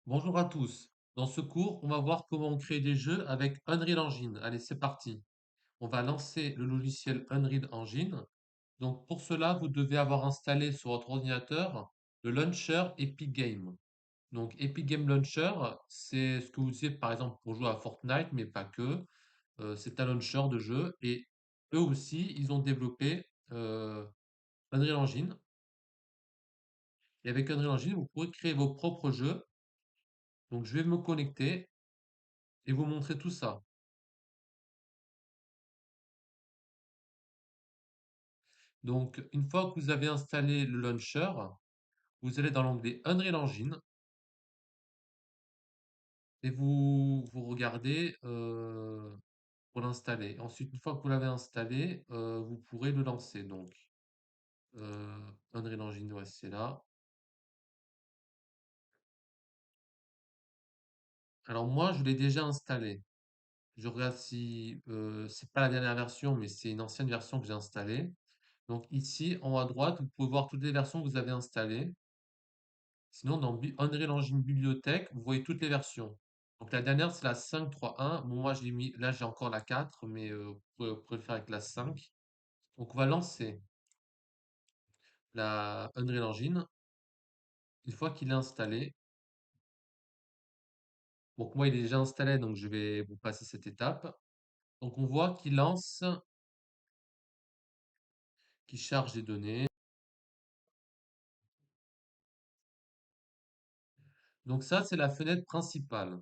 Bonjour à tous. Dans ce cours, on va voir comment on crée des jeux avec Unreal Engine. Allez, c'est parti. On va lancer le logiciel Unreal Engine. Donc pour cela, vous devez avoir installé sur votre ordinateur le launcher Epic Game. Donc Epic Game Launcher, c'est ce que vous utilisez par exemple pour jouer à Fortnite, mais pas que. C'est un launcher de jeu et eux aussi, ils ont développé Unreal Engine. Et avec Unreal Engine, vous pourrez créer vos propres jeux. Donc je vais me connecter et vous montrer tout ça. Donc, une fois que vous avez installé le launcher, vous allez dans l'onglet Unreal Engine et vous regardez pour l'installer. Ensuite, une fois que vous l'avez installé, vous pourrez le lancer. Donc, Unreal Engine, ouais, c'est là. Alors moi, je l'ai déjà installé. Je regarde si c'est pas la dernière version, mais c'est une ancienne version que j'ai installée. Donc ici, en haut à droite, vous pouvez voir toutes les versions que vous avez installées. Sinon, dans Unreal Engine Bibliothèque, vous voyez toutes les versions. Donc la dernière, c'est la 5.3.1. Bon, moi, je l'ai mis, là, j'ai encore la 4, mais vous pouvez le faire avec la 5. Donc on va lancer la Unreal Engine. Une fois qu'il est installé, donc moi, il est déjà installé, donc je vais vous passer cette étape. Donc on voit qu'il lance, qu'il charge des données. Donc ça, c'est la fenêtre principale.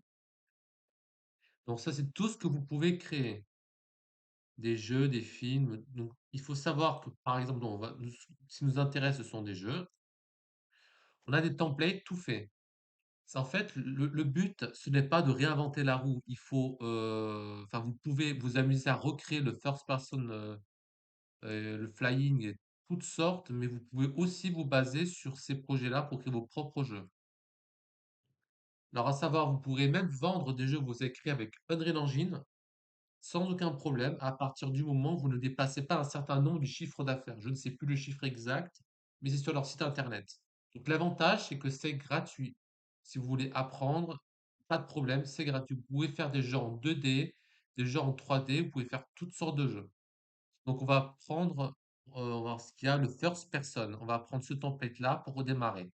Donc ça, c'est tout ce que vous pouvez créer. Des jeux, des films. Donc il faut savoir que, par exemple, ce qui nous intéresse, ce sont des jeux. On a des templates tout faits. C'est en fait le but, ce n'est pas de réinventer la roue. Il faut, enfin, vous pouvez vous amuser à recréer le first person, le flying et toutes sortes, mais vous pouvez aussi vous baser sur ces projets-là pour créer vos propres jeux. Alors, à savoir, vous pourrez même vendre des jeux que vous avez créés avec Unreal Engine sans aucun problème à partir du moment où vous ne dépassez pas un certain nombre de chiffres d'affaires. Je ne sais plus le chiffre exact, mais c'est sur leur site internet. Donc l'avantage, c'est que c'est gratuit. Si vous voulez apprendre, pas de problème, c'est gratuit. Vous pouvez faire des jeux en 2D, des jeux en 3D, vous pouvez faire toutes sortes de jeux. Donc on va prendre, on va voir ce qu'il y a, le first person. On va prendre ce template-là pour redémarrer.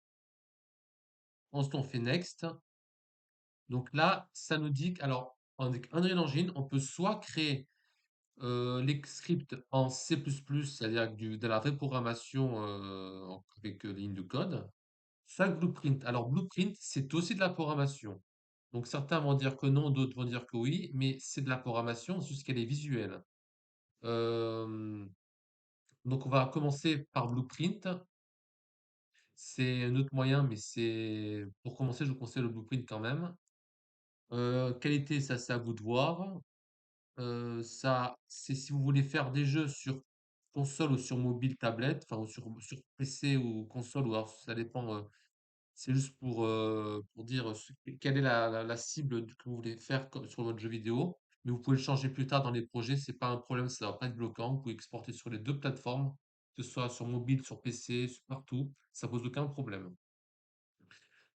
Ensuite, on fait next. Donc là, ça nous dit alors, avec Unreal Engine, on peut soit créer les scripts en C++, c'est-à-dire avec de la vraie programmation avec des lignes de code, soit Blueprint. Alors Blueprint, c'est aussi de la programmation. Donc certains vont dire que non, d'autres vont dire que oui, mais c'est de la programmation, c'est juste qu'elle est visuelle. Euh, donc on va commencer par Blueprint. C'est un autre moyen, mais c'est pour commencer, je vous conseille le Blueprint quand même. Qualité, ça c'est à vous de voir. Ça, c'est si vous voulez faire des jeux sur console ou sur mobile, tablette, enfin ou sur PC ou console, ou alors ça dépend. C'est juste pour dire quelle est la cible que vous voulez faire sur votre jeu vidéo. Mais vous pouvez le changer plus tard dans les projets, c'est pas un problème, ça va pas être bloquant. Vous pouvez exporter sur les deux plateformes, que ce soit sur mobile, sur PC, partout, ça pose aucun problème.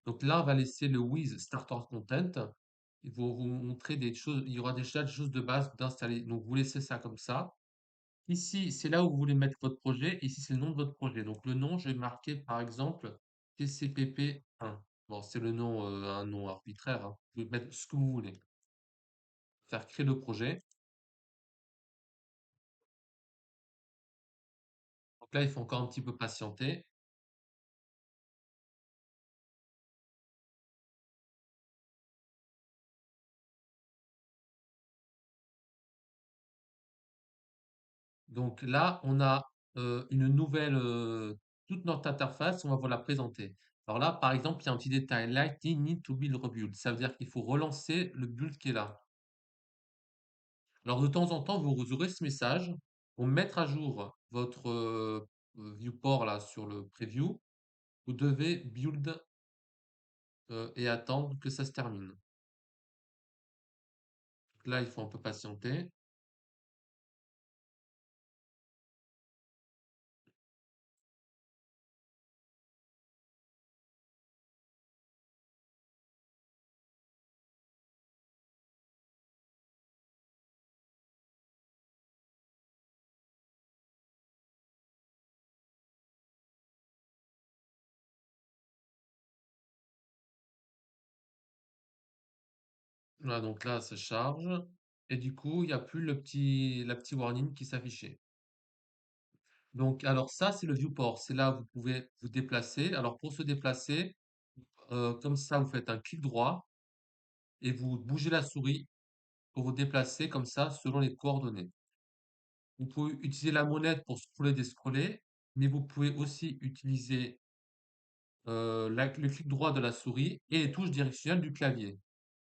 Donc là, on va laisser le With Starter Content. Il va vous montrer des choses, il y aura déjà des choses de base d'installer. Donc vous laissez ça comme ça. Ici, c'est là où vous voulez mettre votre projet. Ici, c'est le nom de votre projet. Donc le nom, je vais marquer par exemple TCPP1. Bon, c'est le nom, un nom arbitraire, hein. Vous pouvez mettre ce que vous voulez. Faire créer le projet. Donc là, il faut encore un petit peu patienter. Donc là, on a une nouvelle, toute notre interface, on va vous la présenter. Alors là, par exemple, il y a un petit détail. Lightning need to be rebuild. Ça veut dire qu'il faut relancer le build qui est là. Alors de temps en temps, vous aurez ce message pour mettre à jour votre viewport là sur le preview. Vous devez build et attendre que ça se termine. Donc là, il faut un peu patienter. Voilà, donc là, ça charge. Et du coup, il n'y a plus la petite warning qui s'affichait. Donc, alors ça, c'est le viewport. C'est là où vous pouvez vous déplacer. Alors, pour se déplacer, comme ça, vous faites un clic droit et vous bougez la souris pour vous déplacer comme ça, selon les coordonnées. Vous pouvez utiliser la molette pour scroller, descroller, mais vous pouvez aussi utiliser le clic droit de la souris et les touches directionnelles du clavier.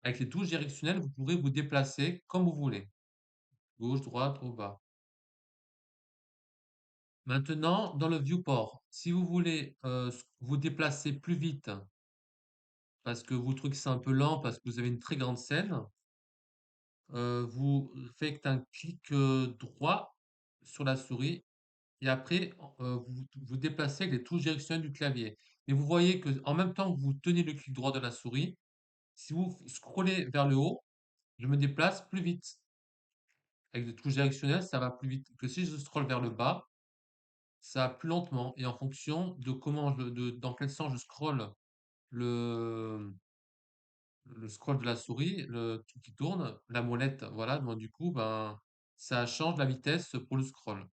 Avec les touches directionnelles, vous pouvez vous déplacer comme vous voulez. Gauche, droite, au bas. Maintenant, dans le viewport, si vous voulez vous déplacer plus vite, parce que vous trouvez que c'est un peu lent, parce que vous avez une très grande scène, vous faites un clic droit sur la souris et après vous vous déplacez avec les touches directionnelles du clavier. Et vous voyez que en même temps que vous tenez le clic droit de la souris, si vous scrollez vers le haut, je me déplace plus vite. Avec les touches directionnelles, ça va plus vite que si je scrolle vers le bas, ça va plus lentement. Et en fonction de dans quel sens je scrolle le, le scroll de la souris, le truc qui tourne, la molette, voilà, donc du coup, ben, ça change la vitesse pour le scroll.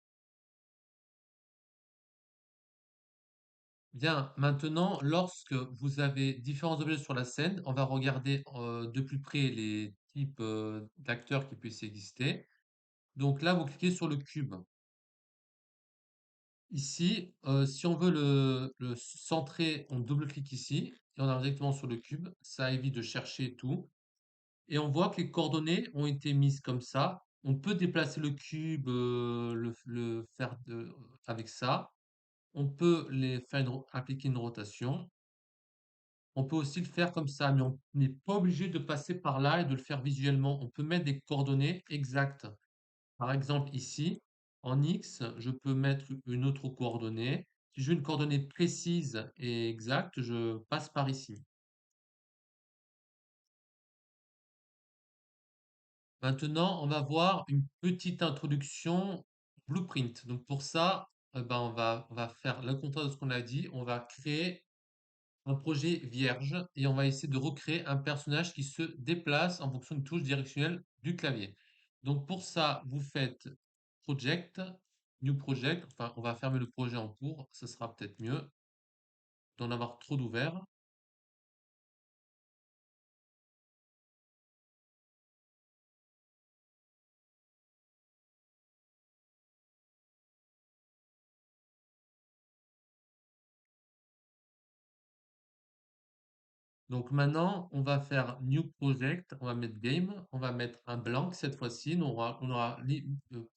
Bien, maintenant, lorsque vous avez différents objets sur la scène, on va regarder de plus près les types d'acteurs qui puissent exister. Donc là, vous cliquez sur le cube. Ici, si on veut le centrer, on double-clique ici et on arrive directement sur le cube. Ça évite de chercher tout. Et on voit que les coordonnées ont été mises comme ça. On peut déplacer le cube, le faire avec ça. On peut appliquer une rotation. On peut aussi le faire comme ça, mais on n'est pas obligé de passer par là et de le faire visuellement. On peut mettre des coordonnées exactes. Par exemple, ici, en X, je peux mettre une autre coordonnée. Si je veux une coordonnée précise et exacte, je passe par ici. Maintenant, on va voir une petite introduction Blueprint. Donc pour ça, ben, on va faire le contraire de ce qu'on a dit. On va créer un projet vierge et on va essayer de recréer un personnage qui se déplace en fonction de touches directionnelles du clavier. Donc pour ça, vous faites Project, New Project. Enfin, on va fermer le projet en cours. Ce sera peut-être mieux d'en avoir trop d'ouverts. Donc maintenant, on va faire New Project, on va mettre Game, on va mettre un blank cette fois-ci, on aura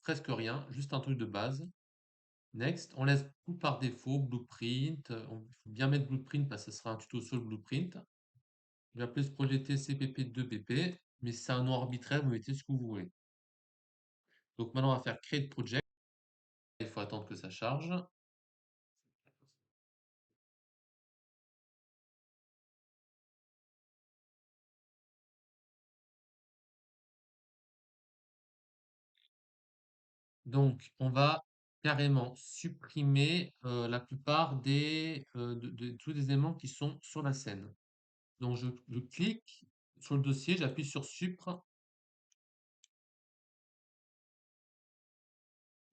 presque rien, juste un truc de base. Next, on laisse tout par défaut, Blueprint, il faut bien mettre Blueprint parce que ce sera un tuto sur le Blueprint. Je vais appeler ce projet TCPP2PP, mais c'est un nom arbitraire, vous mettez ce que vous voulez. Donc maintenant, on va faire Create Project, il faut attendre que ça charge. Donc, on va carrément supprimer la plupart de tous les éléments qui sont sur la scène. Donc, je clique sur le dossier, j'appuie sur Supr.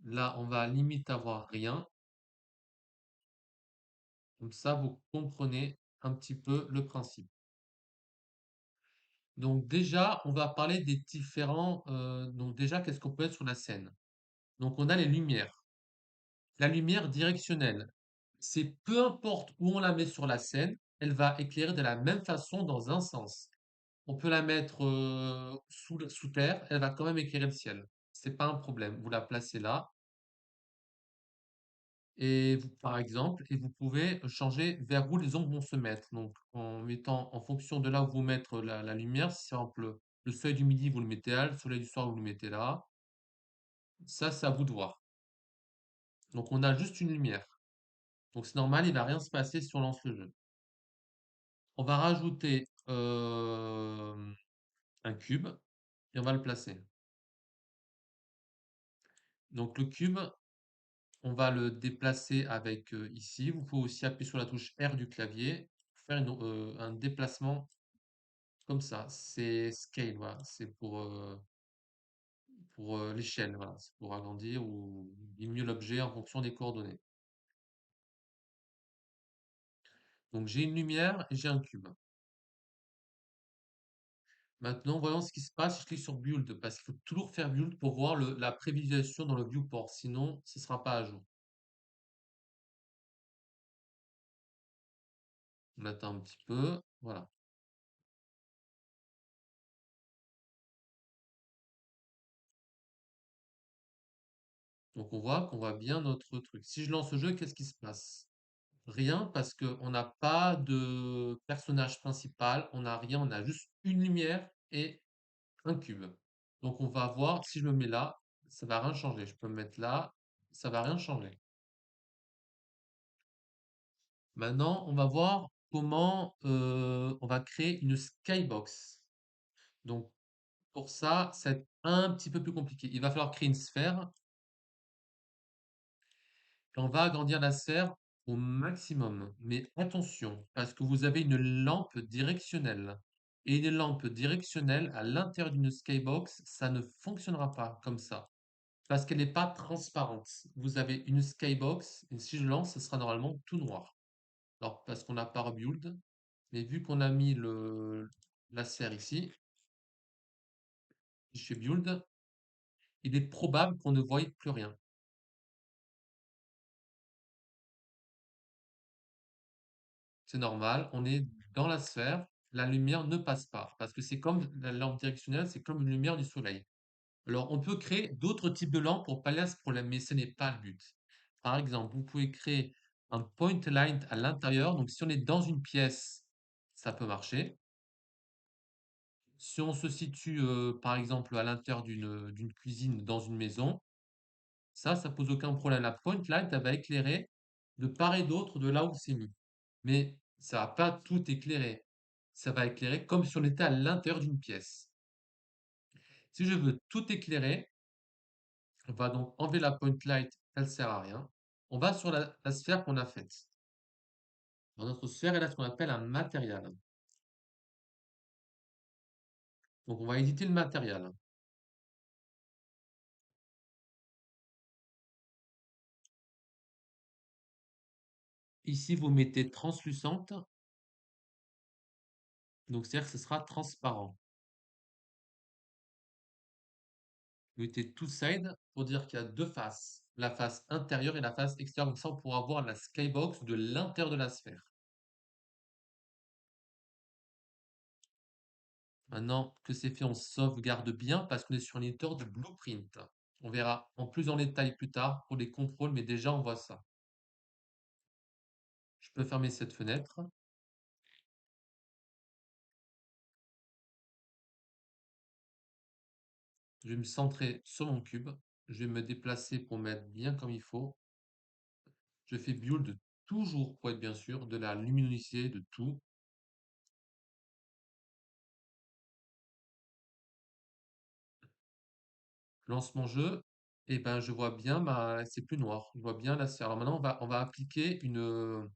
Là, on va limite avoir rien. Comme ça, vous comprenez un petit peu le principe. Donc déjà, on va parler des différents. Donc déjà, qu'est-ce qu'on peut être sur la scène? Donc on a les lumières. La lumière directionnelle, c'est peu importe où on la met sur la scène, elle va éclairer de la même façon dans un sens. On peut la mettre sous terre, elle va quand même éclairer le ciel. C'est pas un problème. Vous la placez là et vous, par exemple, et vous pouvez changer vers où les ombres vont se mettre. Donc en mettant en fonction de là où vous mettre la lumière, si par exemple le seuil du midi vous le mettez là, le soleil du soir vous le mettez là. Ça, c'est à vous de voir. Donc on a juste une lumière. Donc c'est normal, il va rien se passer si on lance le jeu. On va rajouter un cube et on va le placer. Donc le cube, on va le déplacer avec ici. Vous pouvez aussi appuyer sur la touche R du clavier pour faire un déplacement comme ça. C'est scale, voilà. C'est pour l'échelle, voilà. C'est pour agrandir ou diminuer l'objet en fonction des coordonnées. Donc j'ai une lumière et j'ai un cube. Maintenant, voyons ce qui se passe si je clique sur Build, parce qu'il faut toujours faire Build pour voir la prévisualisation dans le viewport, sinon ce ne sera pas à jour. On attend un petit peu, voilà. Donc on voit qu'on voit bien notre truc. Si je lance le jeu, qu'est-ce qui se passe? Rien, parce qu'on n'a pas de personnage principal, on n'a rien, on a juste une lumière et un cube. Donc on va voir, si je me mets là, ça va rien changer. Je peux me mettre là, ça va rien changer. Maintenant, on va voir comment on va créer une skybox. Donc pour ça, c'est un petit peu plus compliqué. Il va falloir créer une sphère et on va agrandir la sphère au maximum. Mais attention, parce que vous avez une lampe directionnelle. Et une lampe directionnelle à l'intérieur d'une skybox, ça ne fonctionnera pas comme ça. Parce qu'elle n'est pas transparente. Vous avez une skybox, et si je lance, ce sera normalement tout noir. Alors, parce qu'on n'a pas rebuild, mais vu qu'on a mis la sphère ici, si je fais build, il est probable qu'on ne voie plus rien. C'est normal, on est dans la sphère, la lumière ne passe pas. Parce que c'est comme la lampe directionnelle, c'est comme une lumière du soleil. Alors, on peut créer d'autres types de lampes pour pallier à ce problème, mais ce n'est pas le but. Par exemple, vous pouvez créer un point light à l'intérieur. Donc, si on est dans une pièce, ça peut marcher. Si on se situe, par exemple, à l'intérieur d'une cuisine dans une maison, ça pose aucun problème. La point light, elle va éclairer de part et d'autre de là où c'est mis. Mais ça va pas tout éclairer. Ça va éclairer comme si on était à l'intérieur d'une pièce. Si je veux tout éclairer, on va donc enlever la point light, elle sert à rien. On va sur la sphère qu'on a faite. Dans notre sphère, il y a ce qu'on appelle un matériel. Donc on va éditer le matériel. Ici, vous mettez translucente, donc c'est-à-dire que ce sera transparent. Vous mettez two side pour dire qu'il y a deux faces, la face intérieure et la face extérieure. Comme ça, on pourra voir la skybox de l'intérieur de la sphère. Maintenant que c'est fait, on sauvegarde bien parce qu'on est sur un éditeur de blueprint. On verra en plus en détail plus tard pour les contrôles, mais déjà on voit ça. Je peux fermer cette fenêtre. Je vais me centrer sur mon cube. Je vais me déplacer pour mettre bien comme il faut. Je fais build toujours pour être bien sûr de la luminosité, de tout. Je lance mon jeu. Et ben je vois bien, c'est plus noir. Je vois bien la sphère. Alors maintenant, on va appliquer une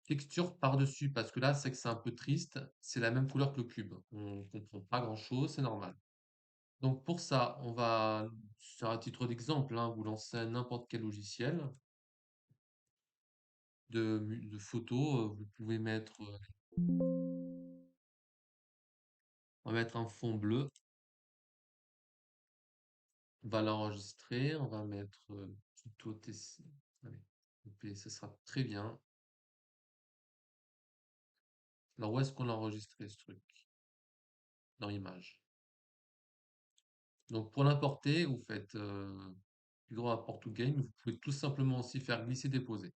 texture par-dessus parce que là, c'est que c'est un peu triste. C'est la même couleur que le cube. On ne comprend pas grand-chose, c'est normal. Donc pour ça, on va, sur à titre d'exemple, hein, vous lancez n'importe quel logiciel de photo. Vous pouvez mettre, on va mettre un fond bleu. On va l'enregistrer. On va mettre tuto TC. Allez, ok, ça sera très bien. Alors où est-ce qu'on l'a enregistré ce truc? Dans Images. Donc pour l'importer, vous faites clic droit à Port to Game. Vous pouvez tout simplement aussi faire glisser-déposer.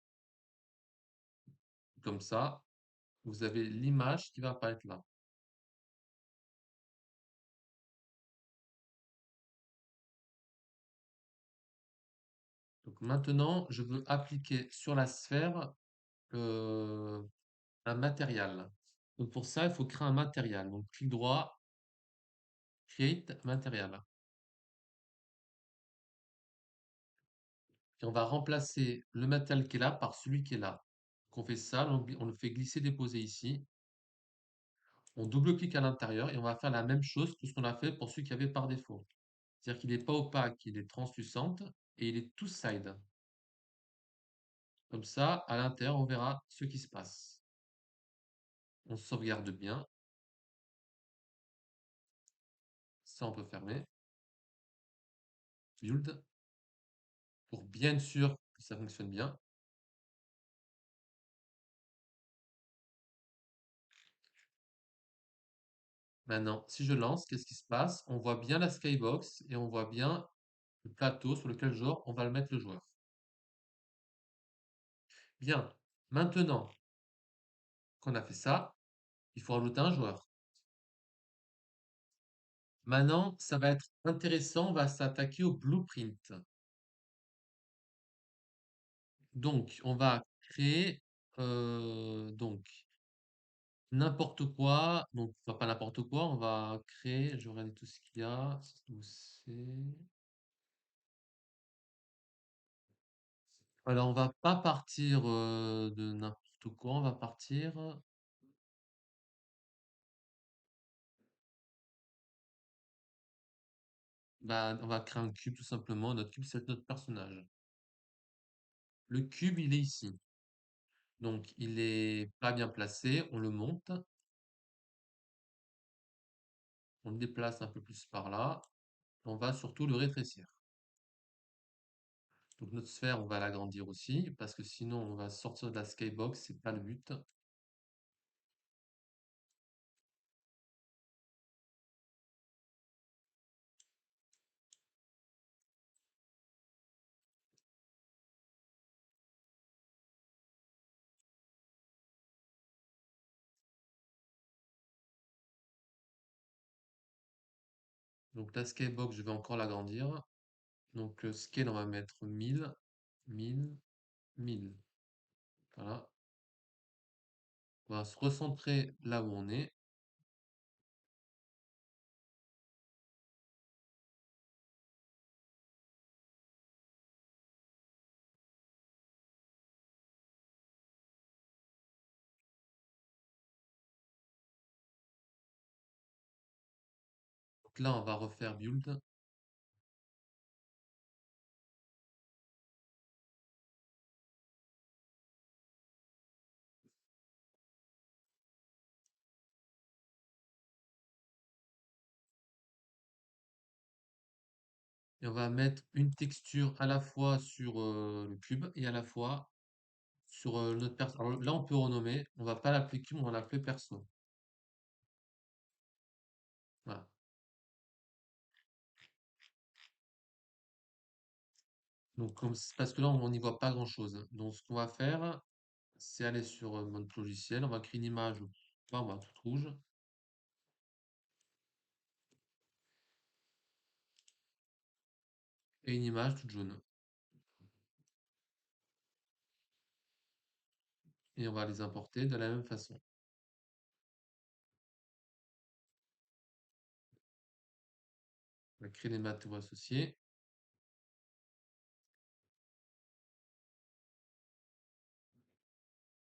Comme ça, vous avez l'image qui va apparaître là. Donc maintenant, je veux appliquer sur la sphère un matériel. Donc pour ça, il faut créer un matériel. Donc clic droit, Create Material. Et on va remplacer le matériel qui est là par celui qui est là. Donc on fait ça, on le fait glisser-déposer ici. On double-clique à l'intérieur et on va faire la même chose que ce qu'on a fait pour celui qu'il y avait par défaut. C'est-à-dire qu'il n'est pas opaque, il est translucente et il est tout side. Comme ça, à l'intérieur, on verra ce qui se passe. On sauvegarde bien. Ça, on peut fermer. Build. Pour bien être sûr que ça fonctionne bien. Maintenant, si je lance, qu'est-ce qui se passe? On voit bien la skybox et on voit bien le plateau sur lequel genre on va le mettre le joueur. Bien. Maintenant qu'on a fait ça, il faut rajouter un joueur. Maintenant, ça va être intéressant, on va s'attaquer au blueprint. Donc, on va créer donc n'importe quoi. Donc, enfin, pas n'importe quoi, on va créer, je regarde tout ce qu'il y a. Où c'est. Alors, on va pas partir de n'importe quoi, on va partir. Bah, on va créer un cube tout simplement. Notre cube, c'est notre personnage. Le cube, il est ici. Donc, il est pas bien placé. On le monte. On le déplace un peu plus par là. On va surtout le rétrécir. Donc, notre sphère, on va l'agrandir aussi. Parce que sinon, on va sortir de la skybox. C'est pas le but. Donc, la skybox, je vais encore l'agrandir. Donc, le scale, on va mettre 1000, 1000, 1000. Voilà. On va se recentrer là où on est. Donc là, on va refaire build. Et on va mettre une texture à la fois sur le cube et à la fois sur notre perso. Alors là, on peut renommer. On va pas l'appeler cube, on va l'appeler perso. Voilà. Donc, parce que là, on n'y voit pas grand-chose. Donc, ce qu'on va faire, c'est aller sur notre logiciel. On va créer une image. Pas, on va toute rouge. Et une image toute jaune. Et on va les importer de la même façon. On va créer les matériaux associés.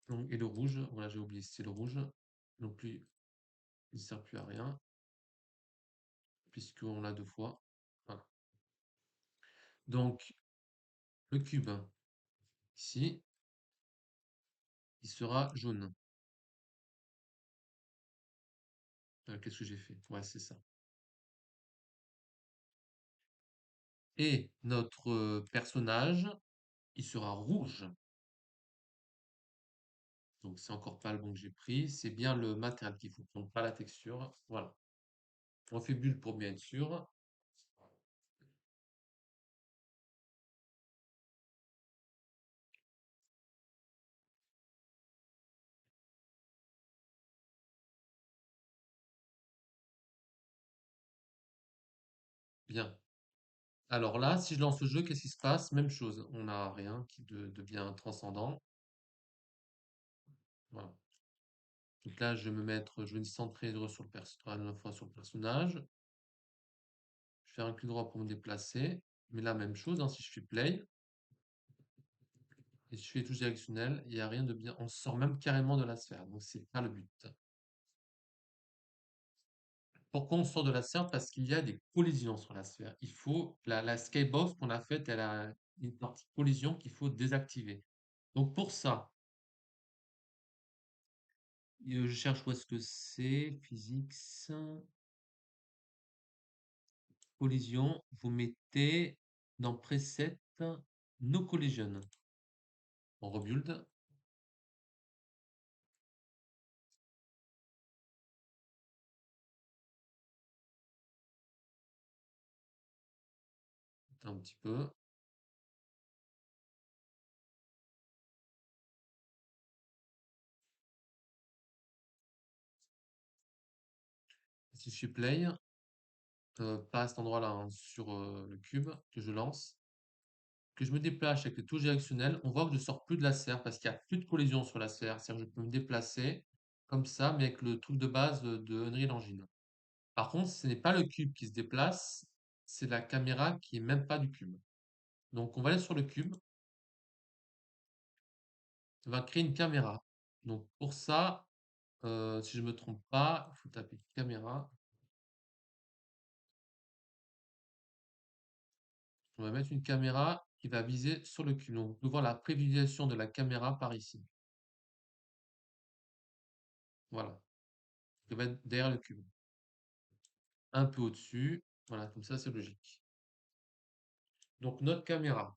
Donc, et le rouge, voilà, j'ai oublié, c'est le rouge. Donc lui, il ne sert plus à rien, puisqu'on l'a deux fois. Voilà. Donc, le cube, ici, il sera jaune. Qu'est-ce que j'ai fait? Ouais, c'est ça. Et notre personnage, il sera rouge. Donc, c'est encore pas le bon que j'ai pris. C'est bien le matériel qu'il faut prendre, pas la texture. Voilà. On fait bulle pour bien être sûr. Bien. Alors là, si je lance le jeu, qu'est-ce qui se passe? Même chose. On n'a rien qui devient transcendant. Voilà. Donc là, je vais me mettre, je vais me centrer sur le personnage, à la fois sur le personnage. Je fais un clic droit pour me déplacer. Mais la même chose, hein, si je fais play et si je fais touche directionnelle, il n'y a rien de bien. On sort même carrément de la sphère. Donc c'est pas le but. Pourquoi on sort de la sphère? Parce qu'il y a des collisions sur la sphère. Il faut la skybox qu'on a faite, elle a une partie collision qu'il faut désactiver. Donc pour ça, je cherche où est-ce que c'est, physics, collision, vous mettez dans preset no collision. On rebuild. Attends un petit peu. Si je suis play, pas à cet endroit-là, hein, sur le cube que je lance, que je me déplace avec les touches directionnelles, on voit que je sors plus de la sphère parce qu'il n'y a plus de collision sur la sphère. C'est-à-dire que je peux me déplacer comme ça, mais avec le truc de base de Unreal Engine. Par contre, ce n'est pas le cube qui se déplace, c'est la caméra qui est même pas du cube. Donc on va aller sur le cube, on va créer une caméra. Donc pour ça, si je me trompe pas, il faut taper caméra. On va mettre une caméra qui va viser sur le cube. Donc vous pouvez voir la prévisualisation de la caméra par ici. Voilà. Elle va être derrière le cube. Un peu au-dessus. Voilà, comme ça c'est logique. Donc notre caméra,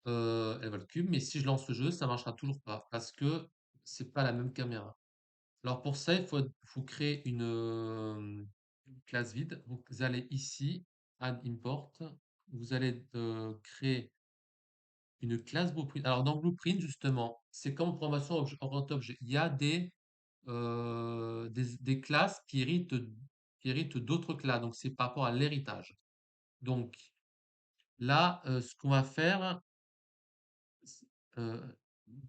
elle va le cube, mais si je lance le jeu, ça marchera toujours pas parce que c'est pas la même caméra. Alors pour ça, faut créer une classe vide. Donc vous allez ici, add import, vous allez créer une classe blueprint. Alors dans blueprint, justement, c'est comme programmation orientée objet. Il y a des classes qui héritent d'autres classes. Donc c'est par rapport à l'héritage. Donc là, ce qu'on va faire, euh,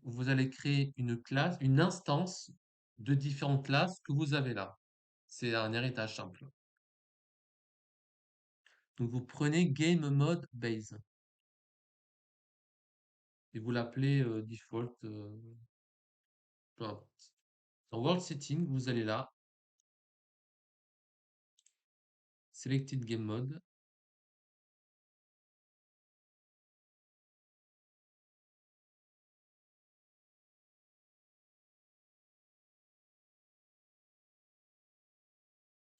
vous allez créer une classe, une instance de différentes classes que vous avez là. C'est un héritage simple. Donc vous prenez Game Mode Base et vous l'appelez default, peu importe. Dans World Setting, vous allez là, Selected Game Mode,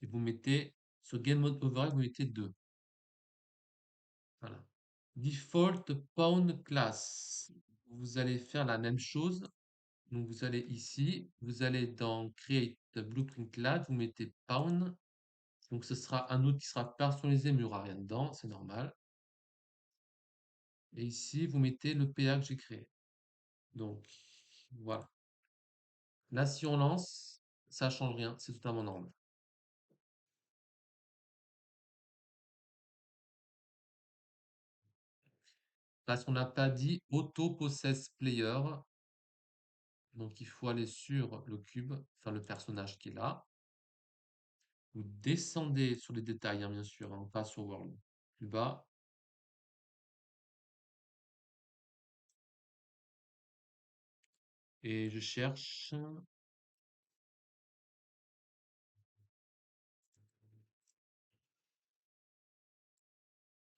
et vous mettez sur Game Mode Override, vous mettez 2. Voilà. Default Pawn Class. Vous allez faire la même chose. Donc vous allez ici, vous allez dans Create Blueprint Class, vous mettez Pawn. Donc ce sera un autre qui sera personnalisé, mais il n'y aura rien dedans, c'est normal. Et ici, vous mettez le PA que j'ai créé. Donc voilà. Là, si on lance, ça change rien, c'est totalement normal. Parce qu'on n'a pas dit Auto Possess Player. Donc il faut aller sur le cube, enfin le personnage qui est là. Vous descendez sur les détails, hein, bien sûr, hein, pas sur World. Plus bas. Et je cherche.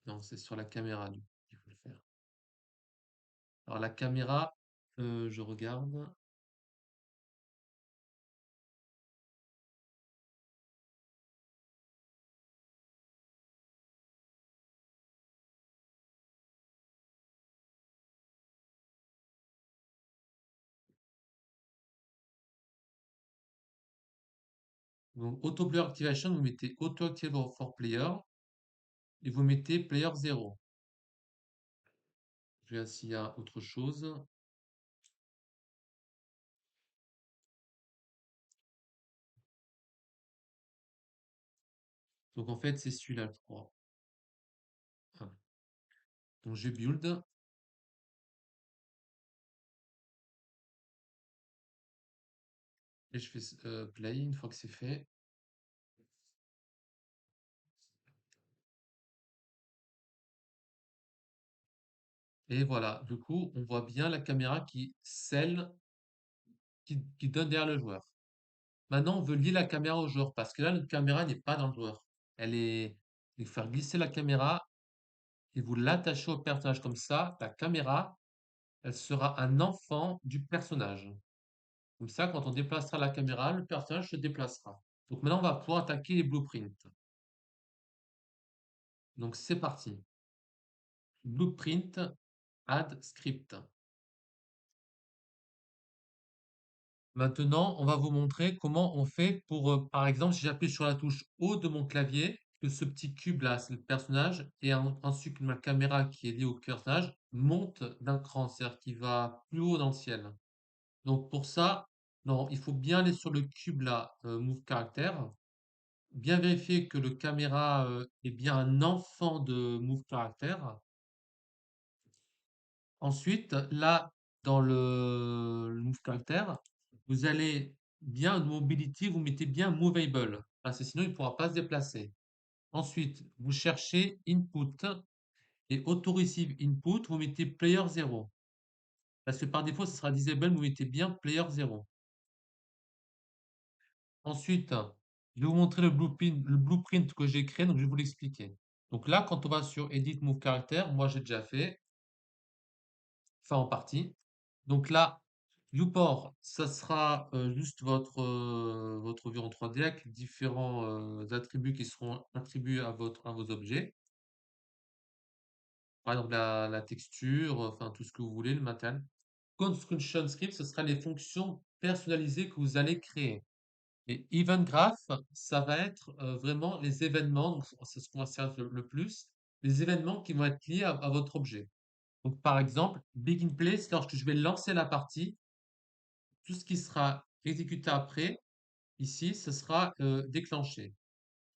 Non, c'est sur la caméra qu'il faut le faire. Alors la caméra, je regarde. Donc Auto Player Activation, vous mettez Auto Active for Player et vous mettez Player 0. Je vais s'il y a autre chose. Donc en fait, c'est celui-là, je crois. Voilà. Donc je build et je fais play une fois que c'est fait. Et voilà, du coup, on voit bien la caméra qui scelle, qui donne derrière le joueur. Maintenant, on veut lier la caméra au joueur parce que là, notre caméra n'est pas dans le joueur. Elle est il faut faire glisser la caméra et vous l'attachez au personnage comme ça, la caméra, elle sera un enfant du personnage. Comme ça, quand on déplacera la caméra, le personnage se déplacera. Donc maintenant, on va pouvoir attaquer les blueprints. Donc c'est parti. Blueprint, add script. Maintenant, on va vous montrer comment on fait pour, par exemple, si j'appuie sur la touche haut de mon clavier, que ce petit cube là, c'est le personnage, et ensuite que ma caméra qui est liée au personnage monte d'un cran, c'est-à-dire qu'il va plus haut dans le ciel. Donc pour ça, non, il faut bien aller sur le cube là, Move Character, bien vérifier que le caméra est bien un enfant de Move Character. Ensuite, là, dans le Move Character, vous allez bien Mobility, vous mettez bien Movable, parce que sinon il ne pourra pas se déplacer. Ensuite, vous cherchez Input et Auto-Receive Input, vous mettez Player 0. Parce que par défaut, ce sera Disable, vous mettez bien Player 0. Ensuite, je vais vous montrer le blueprint que j'ai créé, donc je vais vous l'expliquer. Donc là, quand on va sur Edit Move Character, moi j'ai déjà fait, enfin en partie. Donc là, viewport, ça sera juste votre vue en 3D avec différents attributs qui seront attribués à vos objets. Par exemple, la texture, enfin tout ce que vous voulez, le matériel. Construction script, ce sera les fonctions personnalisées que vous allez créer. Et Event Graph, ça va être vraiment les événements, donc c'est ce qu'on va servir le plus, les événements qui vont être liés à votre objet. Donc par exemple, Begin Place, lorsque je vais lancer la partie, tout ce qui sera exécuté après, ici, ce sera déclenché.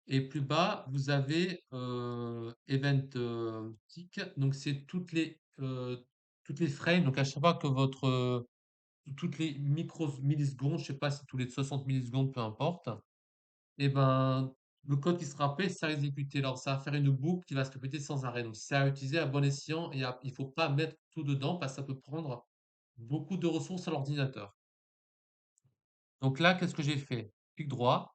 Et plus bas, vous avez Event Tick, donc c'est toutes les frames, donc à chaque fois que toutes les millisecondes, je sais pas si tous les 60 millisecondes, peu importe, et ben, le code qui sera fait, ça va exécuter. Alors, ça va faire une boucle qui va se répéter sans arrêt. Donc, c'est à utiliser à bon escient et il faut pas mettre tout dedans parce que ça peut prendre beaucoup de ressources à l'ordinateur. Donc là, qu'est-ce que j'ai fait? Clic droit,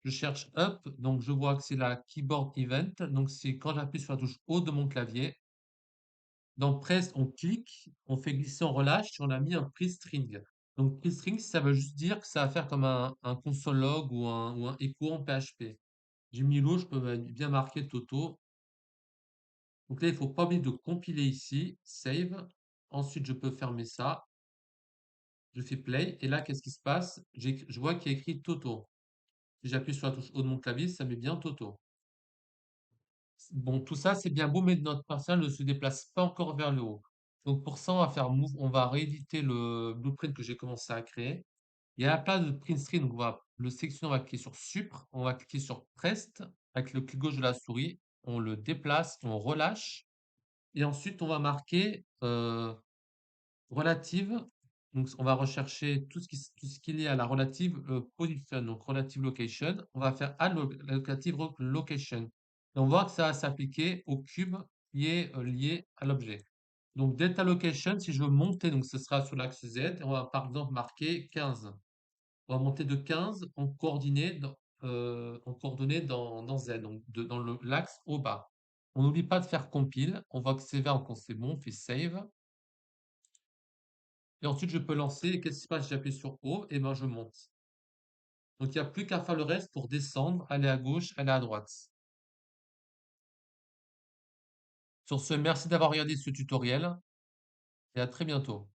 je cherche Up, donc je vois que c'est la Keyboard Event. Donc, c'est quand j'appuie sur la touche haut de mon clavier. Dans Press, on clique, on fait glisser, on relâche, et on a mis un pre-string. Donc, pre-string, ça veut juste dire que ça va faire comme un console log ou un echo en PHP. J'ai mis l'eau, je peux bien marquer Toto. Donc là, il ne faut pas oublier de compiler ici, save. Ensuite, je peux fermer ça. Je fais play. Et là, qu'est-ce qui se passe? Je vois qu'il y a écrit Toto. Si j'appuie sur la touche haut de mon clavier, ça met bien Toto. Bon, tout ça, c'est bien beau, mais notre personnage ne se déplace pas encore vers le haut. Donc pour ça, on va faire move, on va rééditer le blueprint que j'ai commencé à créer. Et à la place de print screen, donc on va le sélectionner, on va cliquer sur Supr, on va cliquer sur Prest avec le clic gauche de la souris, on le déplace, on relâche. Et ensuite, on va marquer relative. Donc, on va rechercher tout ce qui est lié à la relative position, donc relative location. On va faire add relative location. Et on voit que ça va s'appliquer au cube qui est lié à l'objet. Donc, delta location, si je veux monter, donc ce sera sur l'axe Z. Et on va par exemple marquer 15. On va monter de 15 en coordonnées dans Z, donc dans l'axe au bas. On n'oublie pas de faire compile. On voit que c'est vert, donc c'est bon, on fait save. Et ensuite, je peux lancer. Et qu'est-ce qui se passe si j'appuie sur O? Et ben, je monte. Donc, il n'y a plus qu'à faire le reste pour descendre, aller à gauche, aller à droite. Sur ce, merci d'avoir regardé ce tutoriel et à très bientôt.